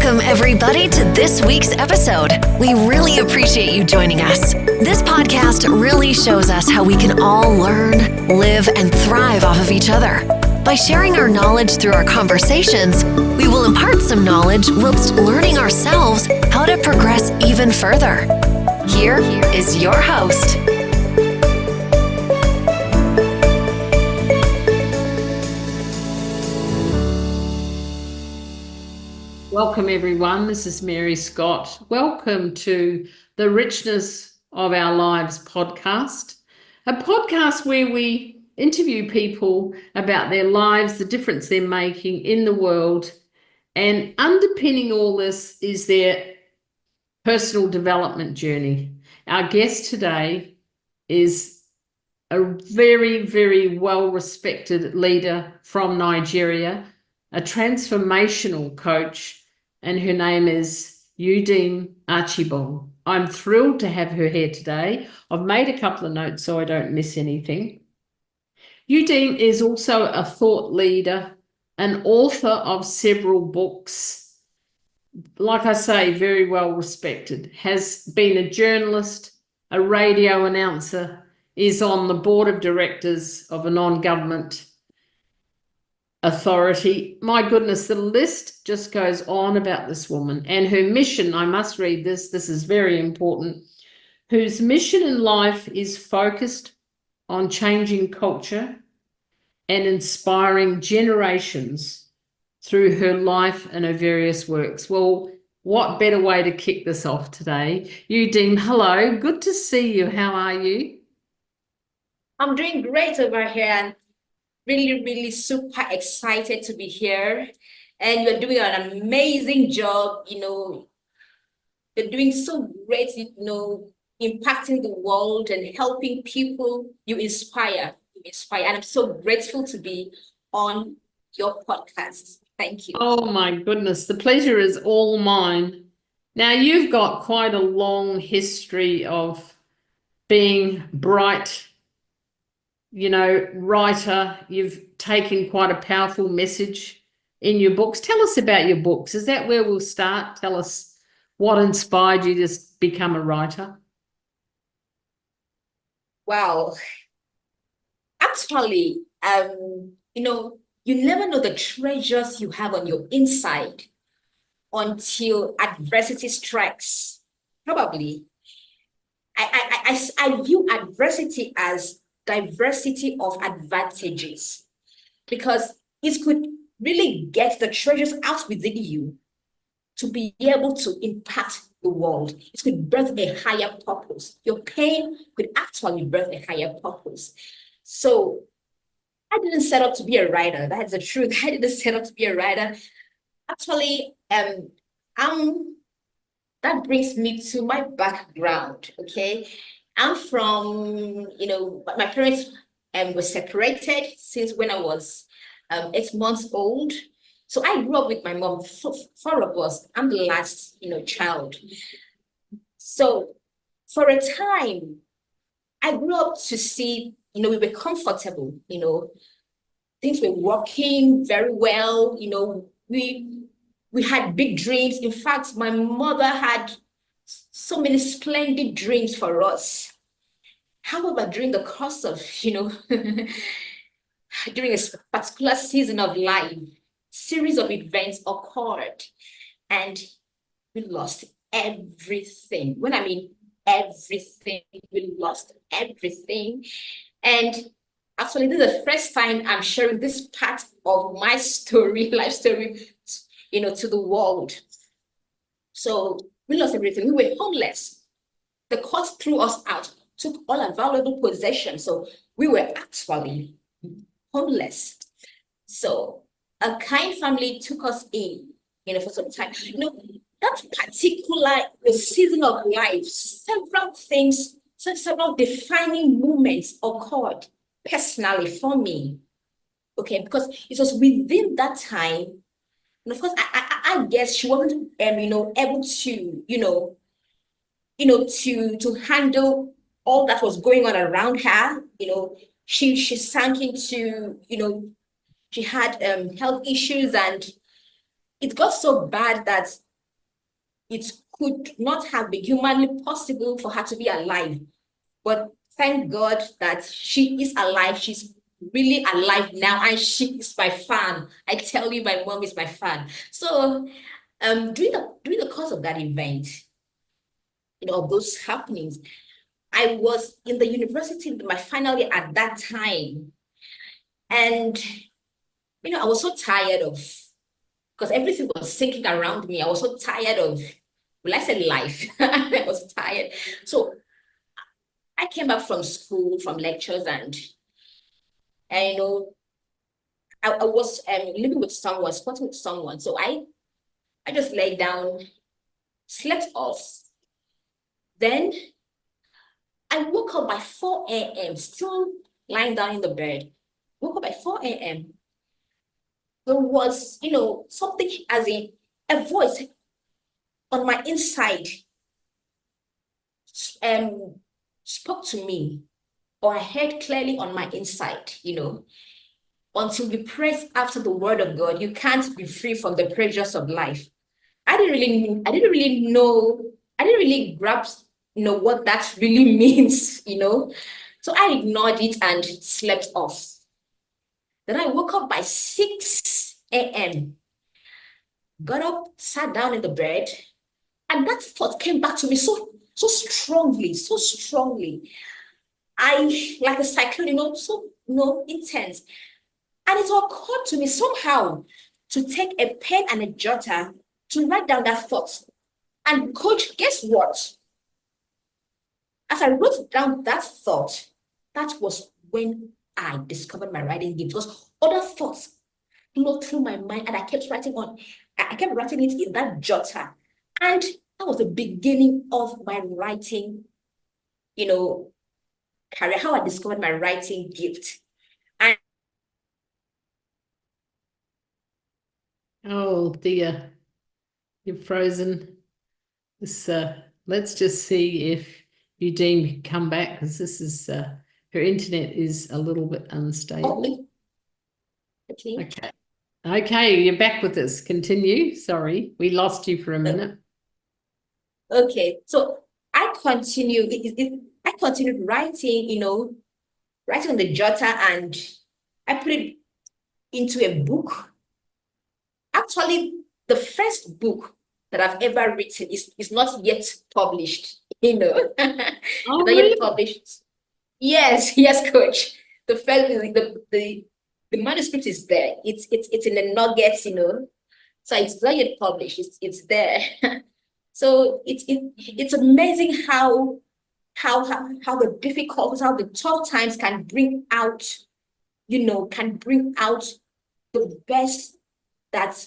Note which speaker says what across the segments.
Speaker 1: Welcome, everybody, to this week's episode. We really appreciate you joining us. This podcast really shows us how we can all learn, live, and thrive off of each other. By sharing our knowledge through our conversations, we will impart some knowledge whilst learning ourselves how to progress even further. Here is your host.
Speaker 2: Welcome, everyone. This is Mary Scott. Welcome to the Richness of Our Lives podcast, a podcast where we interview people about their lives, the difference they're making in the world, and underpinning all this is their personal development journey. Our guest today is a very, very well-respected leader from Nigeria, a transformational coach, and her name is Udeme Archibong. I'm thrilled to have her here today. I've made a couple of notes so I don't miss anything. Udeme is also a thought leader, an author of several books. Like I say, very well respected, has been a journalist, a radio announcer, is on the board of directors of a non-government authority. My goodness, the list just goes on about this woman and her mission. I must read this. This is very important. Whose mission in life is focused on changing culture and inspiring generations through her life and her various works. Well, what better way to kick this off today? Udeme, hello. Good to see you. How are you?
Speaker 3: I'm doing great over here and really super excited to be here. And you're doing an amazing job. You're doing so great, impacting the world and helping people. You inspire. And I'm so grateful to be on your podcast. Thank you.
Speaker 2: Oh my goodness, the pleasure is all mine. Now, you've got quite a long history of being bright, writer. You've taken quite a powerful message in your books. Tell us about your books. Is that where we'll start? Tell us what inspired you to become a writer.
Speaker 3: Well, actually, you never know the treasures you have on your inside until adversity strikes. Probably. I view adversity as diversity of advantages, because it could really get the treasures out within you to be able to impact the world. It could birth a higher purpose. Your pain could actually birth a higher purpose. So I didn't set up to be a writer. That's the truth. I didn't set up to be a writer. Actually, that brings me to my background, okay? I'm from, my parents were separated since when I was 8 months old. So I grew up with my mom, four of us. I'm the last, child. So for a time, I grew up to see, we were comfortable, things were working very well. We had big dreams. In fact, my mother had so many splendid dreams for us. However, during the course of, during a particular season of life, series of events occurred and we lost everything. When I mean everything, we lost everything. And actually, this is the first time I'm sharing this part of my story, life story, to the world. So we lost everything. We were homeless. The court threw us out, took all our valuable possessions. So we were actually homeless. So a kind family took us in, for some time. That particular season of life, several defining moments occurred personally for me. Okay, because it was within that time. And of course, I guess she wasn't, able to, to handle all that was going on around her. She sank into, she had health issues, and it got so bad that it could not have been humanly possible for her to be alive. But thank God that she is alive. She's really alive now, and she is my fan. I tell you, my mom is my fan. So during the course of that event, of those happenings, I was in the university, my final year at that time. And, I was so tired of, because everything was sinking around me. I was so tired of, well, I said life. I was tired. So I came back from school, from lectures, and I was living with someone, spotting with someone. So I just lay down, slept off. Then I woke up by 4 a.m., still lying down in the bed. Woke up by 4 a.m. There was, something as a voice on my inside spoke to me, or I heard clearly on my inside, until we press after the word of God, you can't be free from the pressures of life. I didn't really grasp, what that really means, So I ignored it and slept off. Then I woke up by 6 a.m., got up, sat down in the bed, and that thought came back to me so strongly. Like a cyclone, so intense. And it occurred to me somehow to take a pen and a jotter to write down that thought. And coach, guess what? As I wrote down that thought, that was when I discovered my writing gift, because other thoughts flowed through my mind, and I kept writing it in that jotter. And that was the beginning of my writing, career, how I discovered my writing gift. And
Speaker 2: oh dear, you're frozen. This let's just see if Udeme can come back, because this is her internet is a little bit unstable. Okay, you're back with us. Continue. Sorry, we lost you for a minute.
Speaker 3: Okay, so I continued writing, writing on the jotter, and I put it into a book. Actually, the first book that I've ever written is not yet published,
Speaker 2: Oh,
Speaker 3: not
Speaker 2: really?
Speaker 3: yet published. Yes, coach. The first, the manuscript is there. It's in the nuggets, So it's not yet published. It's there. So it's amazing how the difficulties, how the tough times can bring out, the best that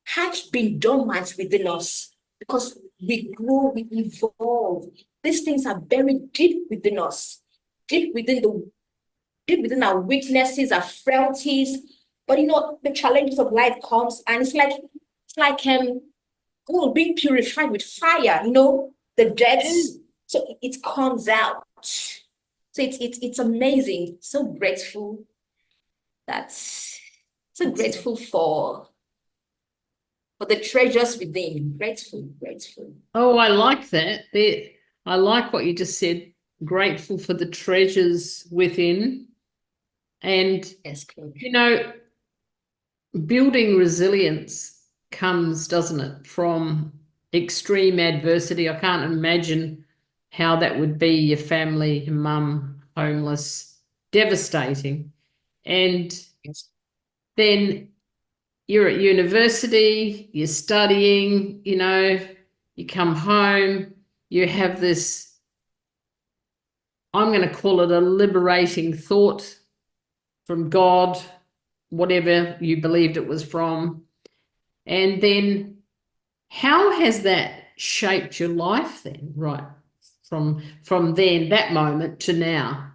Speaker 3: has been dormant within us, because we grow, we evolve. These things are buried deep within us, deep within our weaknesses, our frailties. But the challenges of life comes, and it's like gold being purified with fire, the depths. So it comes out. So it's amazing. So grateful for the treasures within. Grateful.
Speaker 2: Oh, I like that. I like what you just said. Grateful for the treasures within. And,
Speaker 3: Yes, coach.
Speaker 2: Building resilience comes, doesn't it, from extreme adversity. I can't imagine how that would be, your family, your mum, homeless, devastating. And then you're at university, you're studying, you come home, you have this, I'm going to call it a liberating thought from God, whatever you believed it was from. And then how has that shaped your life then, right? From then, that moment to now?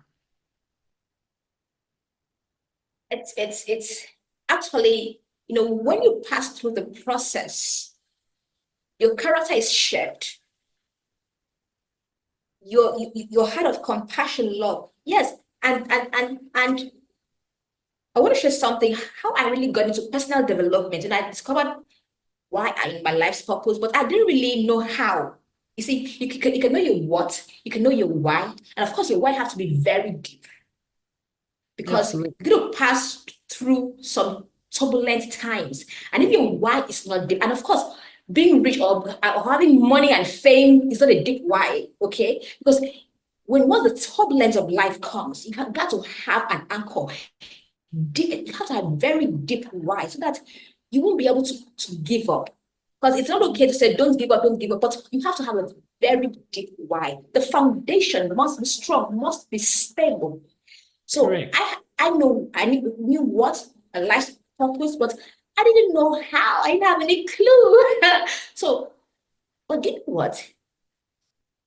Speaker 3: It's actually, when you pass through the process, your character is shaped. Your heart of compassion, love. Yes, and I want to share something, how I really got into personal development, and I discovered why I'm in my life's purpose, but I didn't really know how. You see, you can know your what, you can know your why, and of course your why have to be very deep, because
Speaker 2: Absolutely.
Speaker 3: you're going to pass through some turbulent times. And if your why is not deep, and of course, being rich or having money and fame is not a deep why, okay? Because once the turbulence of life comes, you have got to have an anchor. You have to have very deep why, so that you won't be able to give up. Because it's not okay to say, don't give up, but you have to have a very deep why. The foundation must be strong, must be stable. So
Speaker 2: Correct.
Speaker 3: I knew what a life purpose, but I didn't know how. I didn't have any clue. So, but you know what?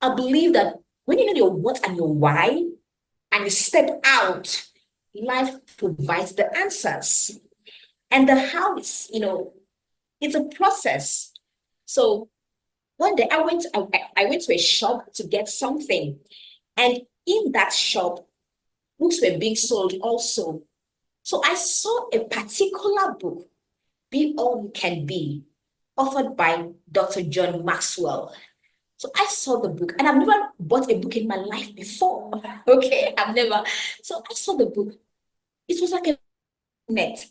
Speaker 3: I believe that when you know your what and your why, and you step out, life provides the answers. And the how is, it's a process. So one day I went to a shop to get something, and in that shop, books were being sold also. So I saw a particular book, Be All You Can Be, authored by Dr. John Maxwell. So I saw the book, and I've never bought a book in my life before. Okay, I've never. So I saw the book. It was like a net.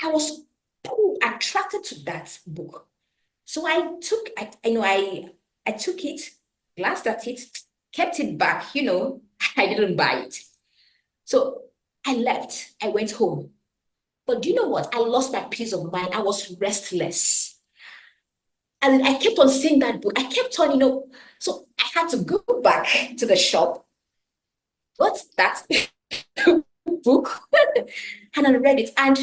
Speaker 3: I was attracted to that book. So I took it, glanced at it, kept it back, I didn't buy it. So I left, I went home. But do you know what? I lost my peace of mind. I was restless. And I kept on seeing that book. I kept on, so I had to go back to the shop. What's that book? And I read it. And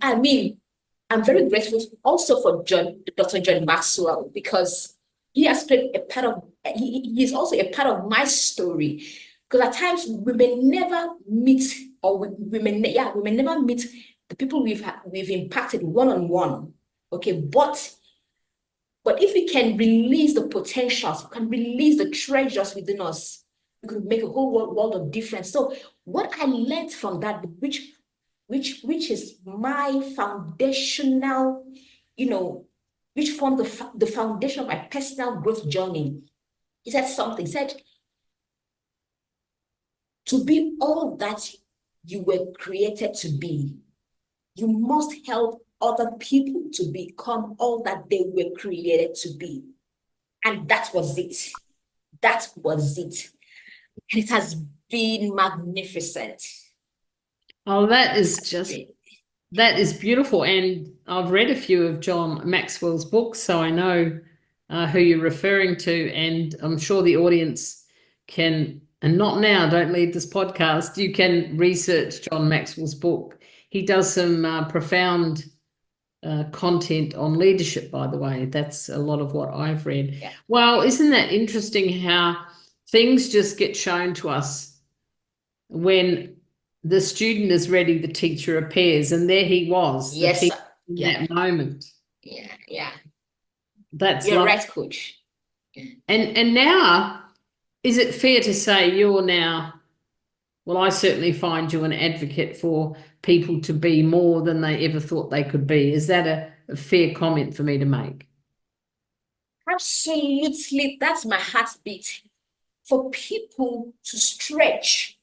Speaker 3: I'm very grateful also for Dr. John Maxwell, because he has played a part of, he is also a part of my story. Because at times we may never meet, or we may never meet the people we've impacted one-on-one. Okay, but if we can release the potentials, we can release the treasures within us, we could make a whole world of difference. So what I learned from that, which is my foundational, which formed the foundation of my personal growth journey. He said something, said, to be all that you were created to be, you must help other people to become all that they were created to be. And that was it. That was it. And it has been magnificent.
Speaker 2: Oh, that is beautiful. And I've read a few of John Maxwell's books, so I know who you're referring to. And I'm sure the audience can, and not now, don't leave this podcast, you can research John Maxwell's book. He does some profound content on leadership, by the way. That's a lot of what I've read.
Speaker 3: Yeah.
Speaker 2: Well, isn't that interesting how things just get shown to us when the student is ready, the teacher appears, and there he was.
Speaker 3: Yes,
Speaker 2: in that moment.
Speaker 3: Yeah.
Speaker 2: You're
Speaker 3: right, coach.
Speaker 2: And now, is it fair to say you're now, well, I certainly find you an advocate for people to be more than they ever thought they could be. Is that a fair comment for me to make?
Speaker 3: Absolutely. That's my heartbeat. For people to stretch,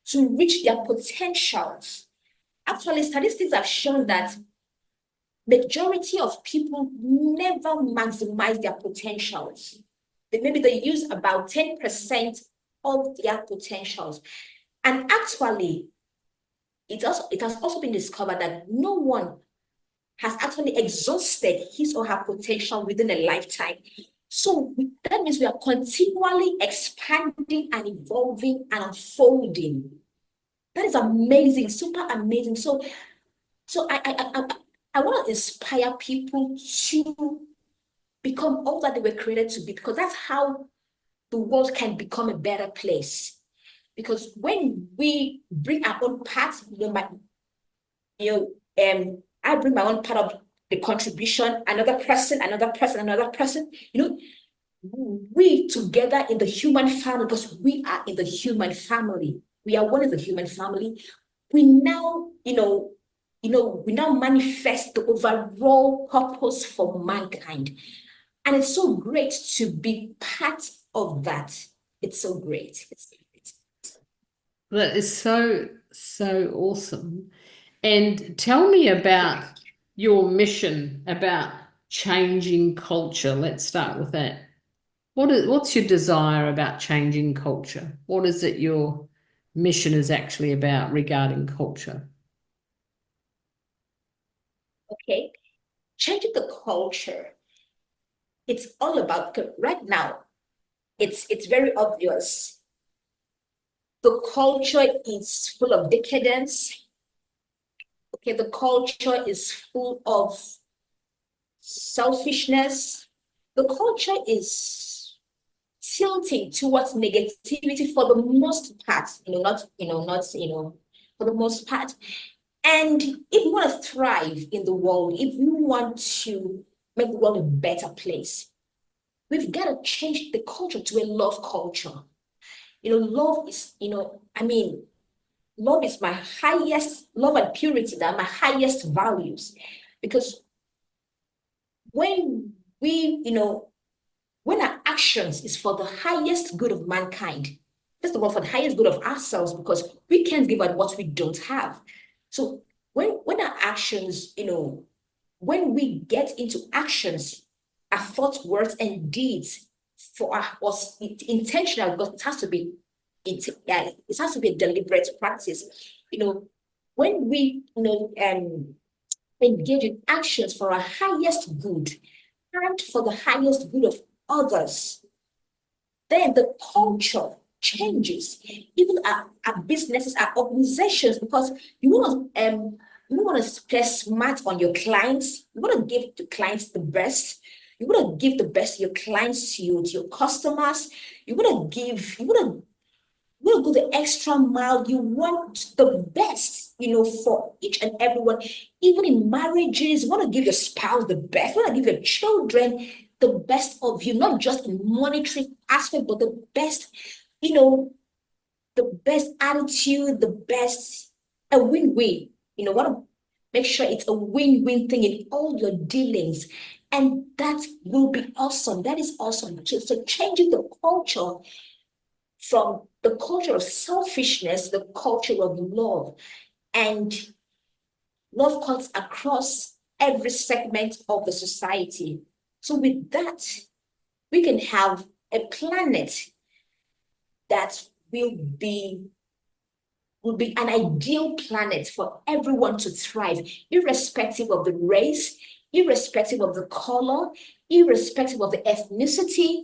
Speaker 3: to reach their potentials. Actually, statistics have shown that majority of people never maximize their potentials. Maybe they use about 10% of their potentials. And actually, it has also been discovered that no one has actually exhausted his or her potential within a lifetime. So that means we are continually expanding and evolving and unfolding. That is amazing, super amazing. So I want to inspire people to become all that they were created to be, because that's how the world can become a better place. Because when we bring our own part, I bring my own part of the contribution, another person, we together in the human family, because we are in the human family. We are one of the human family. We now, we now manifest the overall purpose for mankind. And it's so great to be part of that. It's so great. It's great.
Speaker 2: That is so, so awesome. And tell me about your mission about changing culture. Let's start with that. What's your desire about changing culture? What is it your mission is actually about regarding culture?
Speaker 3: Okay. Changing the culture. It's all about, right now, it's very obvious. The culture is full of decadence. Okay, the culture is full of selfishness. The culture is tilting towards negativity for the most part, not for the most part. And if you want to thrive in the world, if you want to make the world a better place, we've got to change the culture to a love culture. Love is, love is my highest, love and purity, that are my highest values. Because when when our actions is for the highest good of mankind, first of all, for the highest good of ourselves, because we can't give out what we don't have. So when our actions, when we get into actions, our thoughts, words, and deeds for us intentional, because it has to be a deliberate practice. When we engage in actions for our highest good and for the highest good of others, then the culture changes. Even our businesses, our organizations, because you want to play smart on your clients. You want to give the clients the best. You want to give the best to your clients, to your customers. You want to go the extra mile. You want the best, for each and everyone. Even in marriages, you want to give your spouse the best. You want to give your children the best of you, not just in monetary aspect, but the best, the best attitude, the best, a win-win. Want to make sure it's a win-win thing in all your dealings. And that will be awesome. That is awesome. So changing the culture from the culture of selfishness, the culture of love, and love cuts across every segment of the society. So with that, we can have a planet that will be an ideal planet for everyone to thrive, irrespective of the race, irrespective of the color, irrespective of the ethnicity.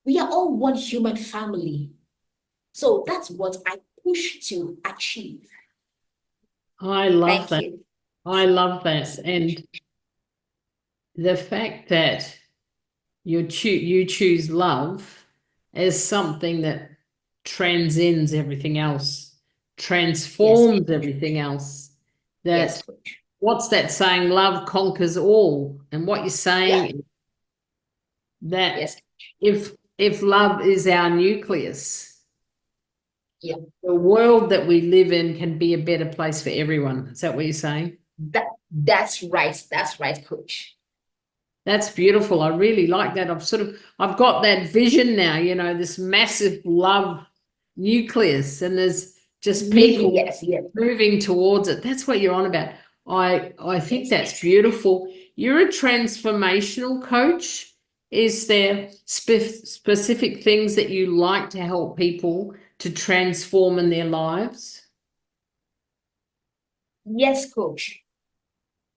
Speaker 3: We are all one human family. So that's what I push to achieve.
Speaker 2: I love
Speaker 3: Thank
Speaker 2: that.
Speaker 3: you.
Speaker 2: I love that. And the fact that you choose love as something that transcends everything else, transforms everything else. That what's that saying? Love conquers all. And what you're saying is that if love is our nucleus, the world that we live in can be a better place for everyone. Is that what you're saying?
Speaker 3: That's right. That's right, Coach.
Speaker 2: That's beautiful. I really like that. I've got that vision now, this massive love nucleus, and there's just people moving towards it. That's what you're on about. I think that's beautiful. You're a transformational coach. Is there specific things that you like to help people to transform in their lives?
Speaker 3: Yes, Coach.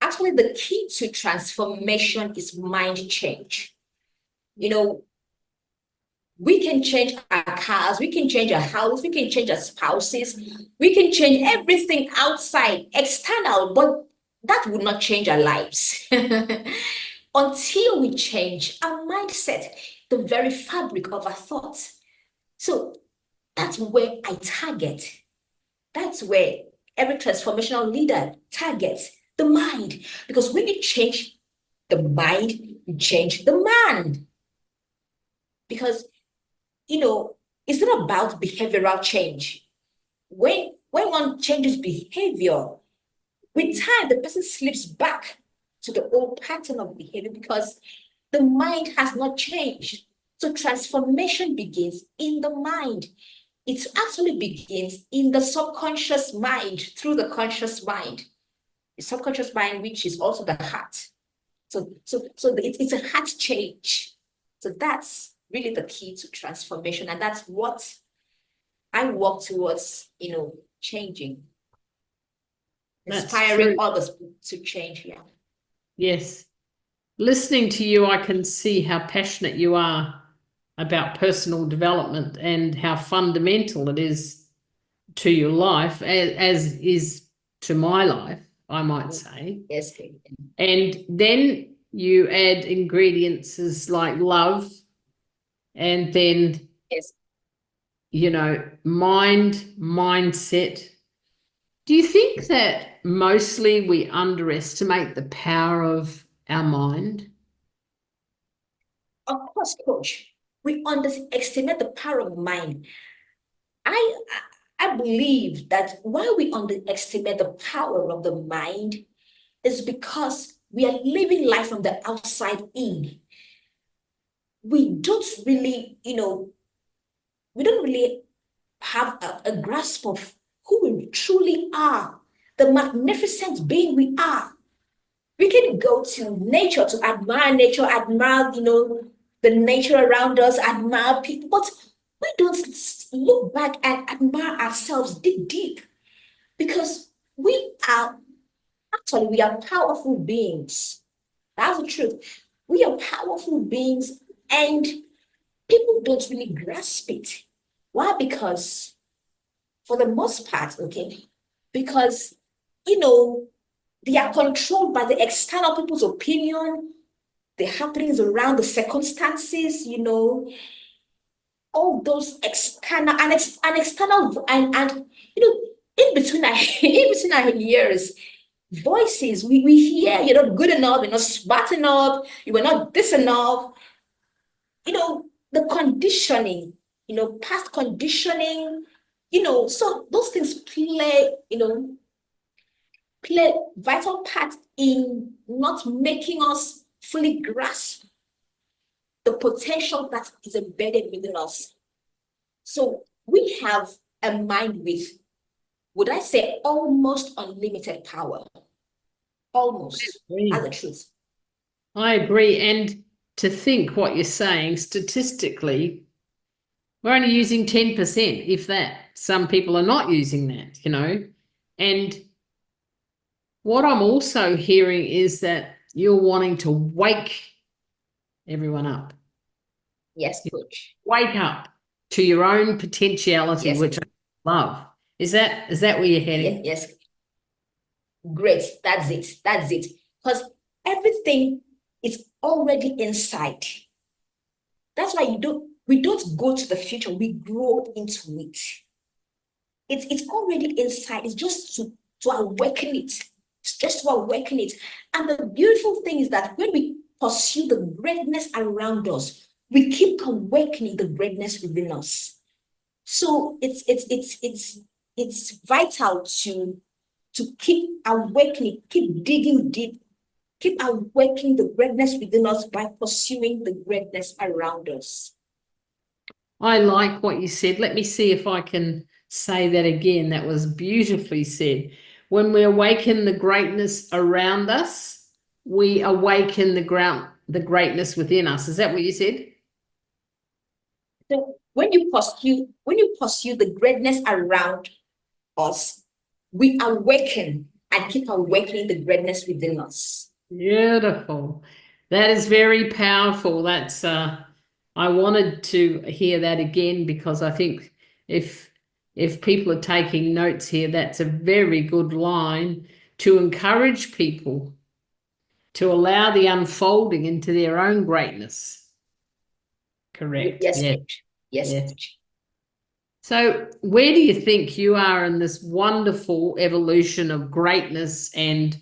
Speaker 3: Actually, the key to transformation is mind change. We can change our cars, we can change our house, we can change our spouses, we can change everything outside, external, but that would not change our lives. Until we change our mindset, the very fabric of our thoughts. So that's where I target. That's where every transformational leader targets the mind. Because when you change the mind, you change the man. Because, it's not about behavioral change. When one changes behavior, with time, the person slips back to the old pattern of behavior because the mind has not changed. So transformation begins in the mind. It actually begins in the subconscious mind through the conscious mind. The subconscious mind, which is also the heart. So it's a heart change. So that's really the key to transformation. And that's what I work towards, changing, inspiring others to change. Yeah.
Speaker 2: Yes. Listening to you, I can see how passionate you are about personal development and how fundamental it is to your life, as is to my life, I might say.
Speaker 3: Yes.
Speaker 2: And then you add ingredients as like love, and then,
Speaker 3: Yes.
Speaker 2: mindset. Do you think that mostly we underestimate the power of our mind?
Speaker 3: Of course, coach, we underestimate the power of mind. I believe that why we underestimate the power of the mind is because we are living life from the outside in. We don't really, have a grasp of who we truly are, the magnificent being we are. We can go to nature to admire nature, admire, the nature around us, admire people, but we don't look back and admire ourselves deep, because we are powerful beings. That's the truth. We are powerful beings, and people don't really grasp it. Why? Because for the most part, okay, because they are controlled by the external people's opinion, the happenings around, the circumstances, all those external and in between our ears, voices we hear, you're not good enough, you're not smart enough, you were not this enough, the conditioning, past conditioning, so those things play vital part in not making us fully grasp the potential that is embedded within us. So we have a mind with, would I say, almost unlimited power. Almost. That's the truth.
Speaker 2: I agree. And to think what you're saying, statistically, we're only using 10%, if that. Some people are not using that, And what I'm also hearing is that you're wanting to wake everyone up.
Speaker 3: Yes, coach.
Speaker 2: Wake up to your own potentiality,
Speaker 3: yes,
Speaker 2: which I love. Is that where you're heading?
Speaker 3: Yes. Great. That's it. Because everything is already inside. That's why we don't go to the future, we grow into it. It's already inside. It's just to awaken it. It's just to awaken it. And the beautiful thing is that when we pursue the greatness around us, we keep awakening the greatness within us. So it's vital to keep awakening, keep digging deep, keep awakening the greatness within us by pursuing the greatness around us.
Speaker 2: I like what you said. Let me see if I can say that again. That was beautifully said. When we awaken the greatness around us, we awaken the greatness within us. Is that what you said?
Speaker 3: So when you pursue the greatness around us, we awaken and keep awakening the greatness within us.
Speaker 2: Beautiful. That is very powerful. That's I wanted to hear that again, because I think if people are taking notes here, that's a very good line to encourage people to allow the unfolding into their own greatness. Correct.
Speaker 3: Yes.
Speaker 2: Yeah.
Speaker 3: Yes.
Speaker 2: So where do you think you are in this wonderful evolution of greatness and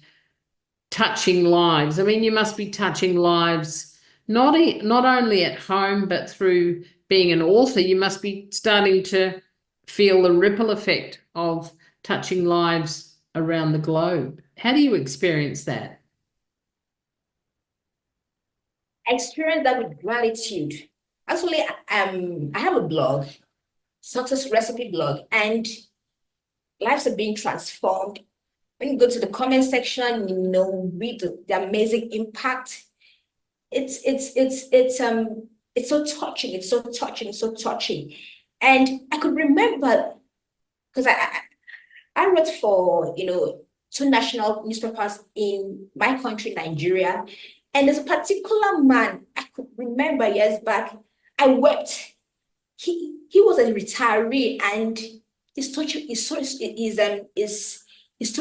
Speaker 2: touching lives? I mean, you must be touching lives not only at home, but through being an author. You must be starting to feel the ripple effect of touching lives around the globe. How do you experience that?
Speaker 3: I experience that with gratitude. Actually, I have a blog, success recipe blog, and lives are being transformed. When you go to the comment section, read the amazing impact. It's so touching. It's so touching. It's so touching. And I could remember, because I wrote for two national newspapers in my country, Nigeria, and there's a particular man I could remember years back. I wept. He was a retiree, and his story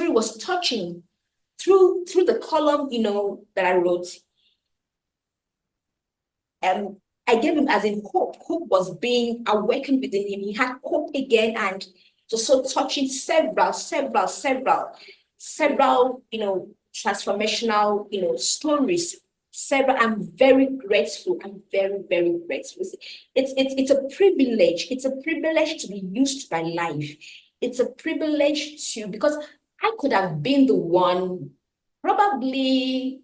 Speaker 3: was touching through the column that I wrote. I gave him as in hope. Hope was being awakened within him. He had hope again, and it was so touching. Several, transformational, stories. Several. I'm very grateful. I'm very, very grateful. It's a privilege. It's a privilege to be used by life. It's a privilege because I could have been the one, probably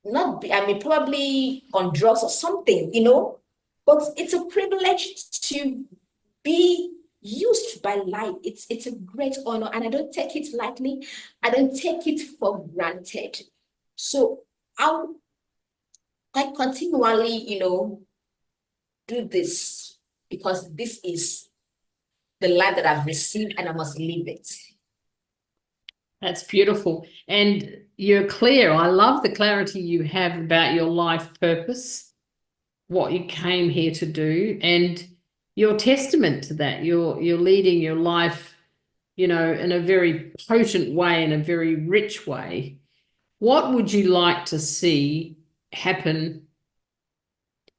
Speaker 3: probably on drugs or something, but it's a privilege to be used by life. It's a great honor, and I don't take it lightly. I don't take it for granted. So I continually, do this because this is the life that I've received, and I must live it.
Speaker 2: That's beautiful. And you're clear. I love the clarity you have about your life purpose, what you came here to do, and you're testament to that. You're leading your life, in a very potent way, in a very rich way. What would you like to see happen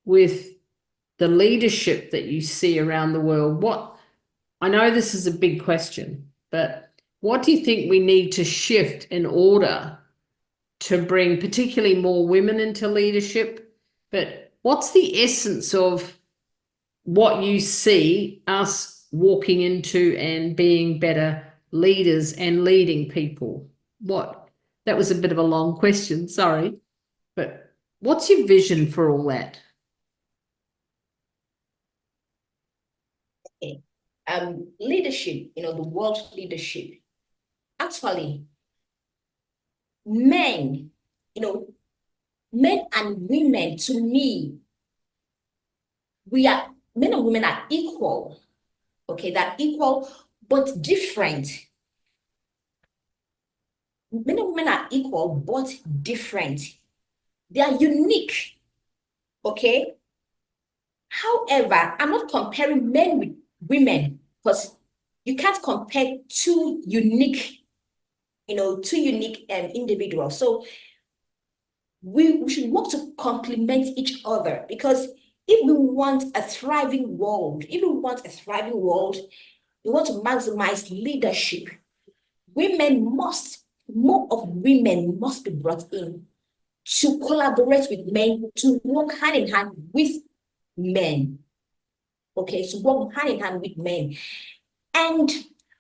Speaker 2: with the leadership that you see around the world? I know this is a big question, but what do you think we need to shift in order to bring particularly more women into leadership? But what's the essence of what you see us walking into and being better leaders and leading people? That was a bit of a long question, sorry. But what's your vision for all that?
Speaker 3: Okay. Leadership, the world leadership. Actually, men and women, to me, men and women are equal. Okay, they're equal, but different. Men and women are equal, but different. They are unique. Okay. However, I'm not comparing men with women, because you can't compare two unique individuals. So we should work to complement each other, because if we want a thriving world, we want to maximize leadership, more of women must be brought in to collaborate with men, to work hand in hand with men. Okay, so work hand in hand with men. And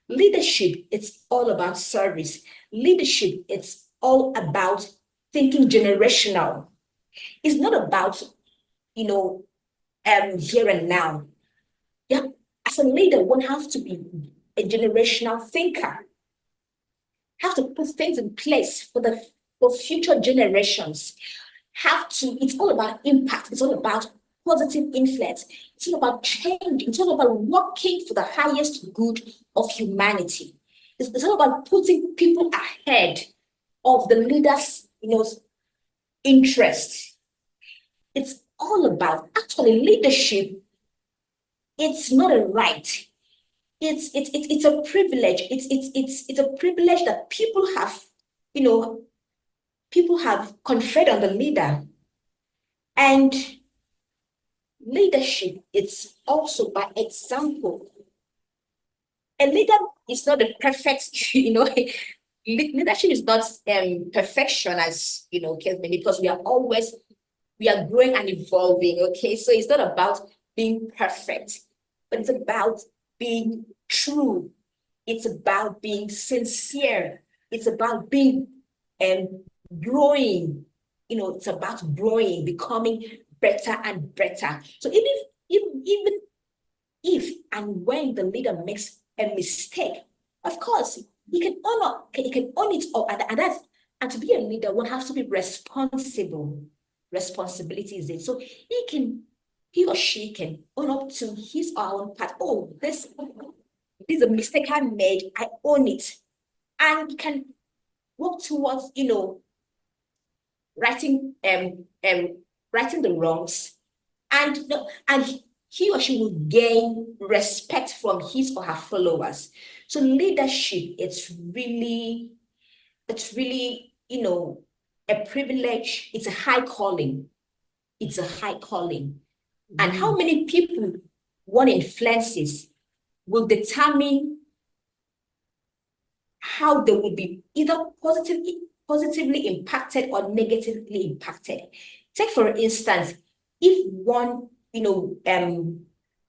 Speaker 3: leadership, it's all about service. Leadership, it's all about thinking generational. It's not about, here and now. Yeah, as a leader, one has to be a generational thinker. Have to put things in place for future generations. It's all about impact. It's all about positive influence. It's all about change. It's all about working for the highest good of humanity. It's all about putting people ahead of the leader's, interest. It's all about, actually, leadership. It's not a right. It's a privilege. It's a privilege that people have conferred on the leader. And leadership, it's also by example. A leader is not a perfect, leadership is not perfection, as because we are growing and evolving. Okay, so it's not about being perfect, but it's about being true. It's about being sincere. it's about being and growing. It's about growing, becoming better and better. So even if and when the leader makes a mistake, of course, he can own it up, and to be a leader, one has to be responsible. Responsibility is it. So he or she can own up to his or her own part. Oh, this is a mistake I made. I own it, and can work towards righting the wrongs, and he or she will gain respect from his or her followers. So leadership, it's really a privilege. It's a high calling. It's a high calling. And how many people one influences will determine how they will be either positively impacted or negatively impacted. Take, for instance, if one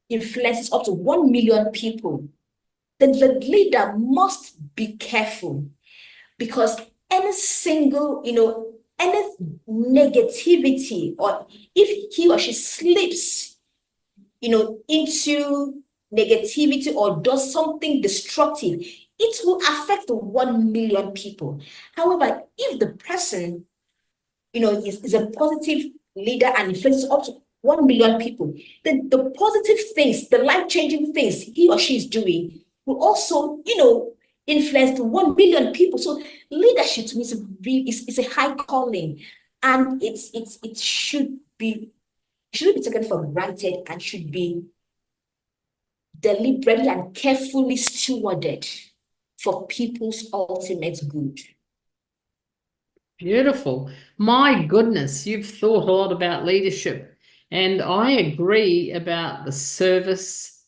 Speaker 3: influences up to 1 million people, then the leader must be careful, because any single any negativity, or if he or she slips into negativity or does something destructive, it will affect the 1 million people. However, if the person is a positive leader and influences up to 1 million people, then the positive things, the life-changing things he or she is doing will also influence the 1 billion people. So leadership to me is a high calling, and it shouldn't be taken for granted, and should be deliberately and carefully stewarded for people's ultimate good.
Speaker 2: Beautiful. My goodness, you've thought a lot about leadership, and I agree about the service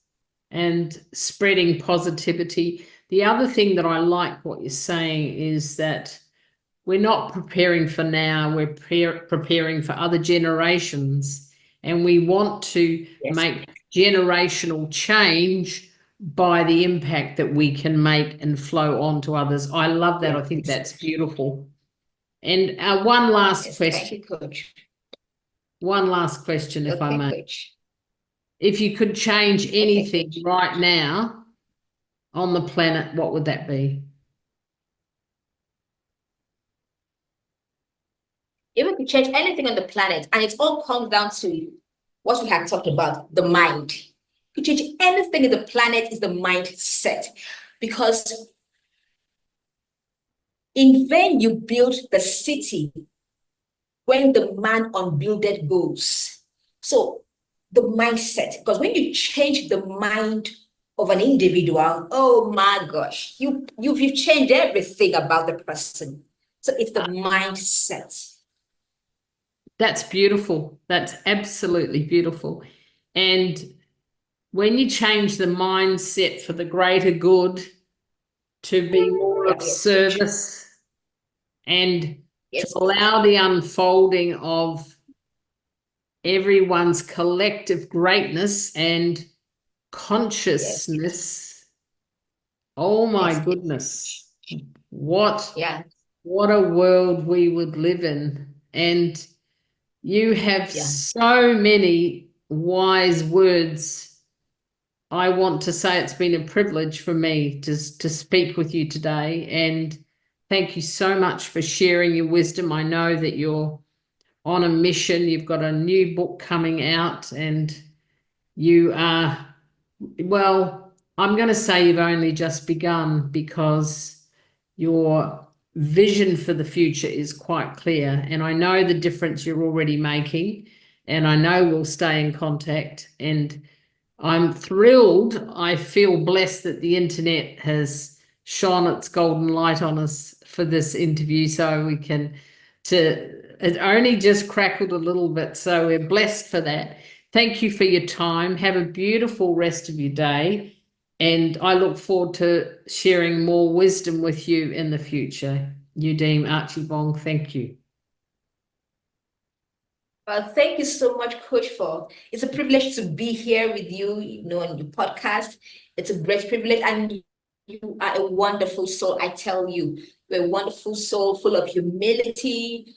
Speaker 2: and spreading positivity. The other thing that I like what you're saying is that we're not preparing for now, we're preparing for other generations, and we want to make generational change by the impact that we can make and flow on to others. I love that. I think that's beautiful. And one last question.
Speaker 3: Thank you, Coach.
Speaker 2: One last question, if I may.
Speaker 3: Coach.
Speaker 2: If you could change anything right now on the planet, what would that be?
Speaker 3: If we could change anything on the planet, and it all comes down to what we had talked about, the mind. To change anything in the planet is the mindset, because in vain you build the city when the man unbuilded goes. So the mindset, because when you change the mind of an individual, oh my gosh, you've changed everything about the person. So it's the mindset.
Speaker 2: That's beautiful. That's absolutely beautiful. And when you change the mindset for the greater good, to be more of service and to allow the unfolding of everyone's collective greatness and consciousness. Oh my goodness. What a world we would live in. And you have so many wise words. I want to say it's been a privilege for me to speak with you today, and thank you so much for sharing your wisdom. I know that you're on a mission. You've got a new book coming out, and you are, well, I'm going to say you've only just begun, because your vision for the future is quite clear, and I know the difference you're already making, and I know we'll stay in contact. And I'm thrilled. I feel blessed that the internet has shone its golden light on us for this interview, so we can, it only just crackled a little bit, so we're blessed for that. Thank you for your time. Have a beautiful rest of your day, and I look forward to sharing more wisdom with you in the future. Udeme Archibong, thank you.
Speaker 3: Well, thank you so much, Coach, it's a privilege to be here with you, on your podcast. It's a great privilege, and you are a wonderful soul, I tell you. You're a wonderful soul, full of humility,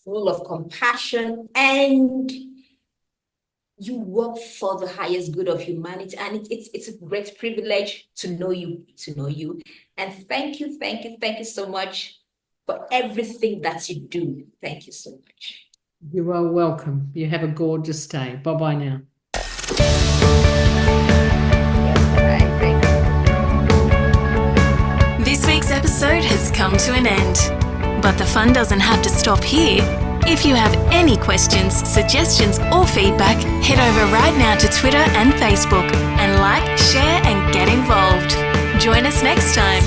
Speaker 3: full of compassion, and you work for the highest good of humanity. And it's a great privilege to know you. And thank you so much for everything that you do. Thank you so much.
Speaker 2: You are welcome. You have a gorgeous day. Bye-bye now.
Speaker 1: This week's episode has come to an end. But the fun doesn't have to stop here. If you have any questions, suggestions, or feedback, head over right now to Twitter and Facebook and like, share, and get involved. Join us next time.